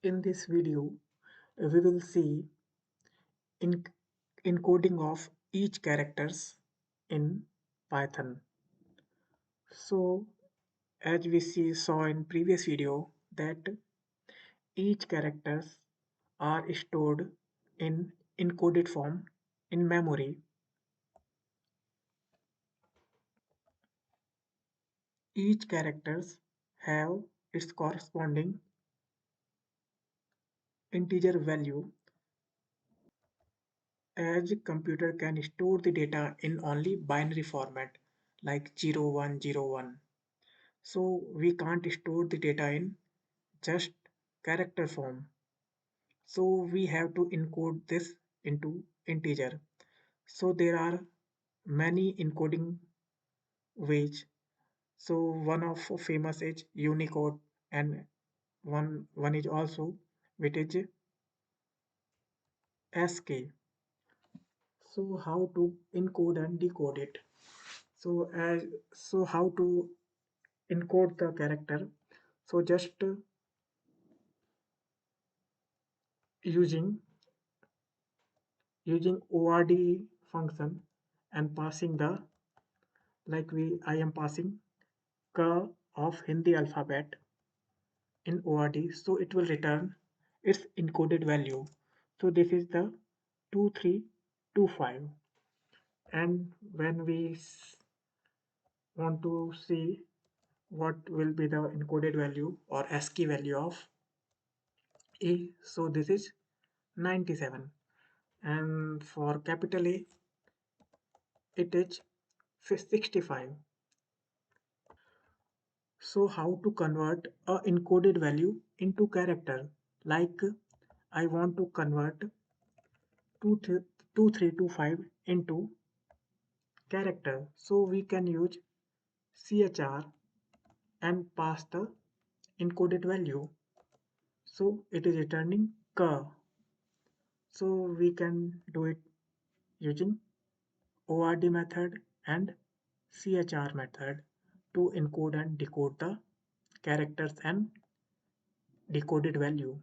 In this video, we will see in encoding of each characters in Python. So, as we saw in previous video that each characters are stored in encoded form in memory. Each characters have its corresponding integer value, as computer can store the data in only binary format like 0101. So we can't store the data in just character form. So we have to encode this into integer. So there are many encoding ways. So one of famous is Unicode, and one is also which is ASCII. So how to encode and decode it? So how to encode the character? So just using ORD function and passing the I am passing ka of Hindi alphabet in ORD, so it will return its encoded value. So this is the 2325, and when we want to see what will be the encoded value or ASCII value of A, so this is 97, and for capital A it is 65. So how to convert a encoded value into character? Like I want to convert 2325 into character. So we can use chr and pass the encoded value. So it is returning ka. So we can do it using ORD method and chr method to encode and decode the characters and decoded value.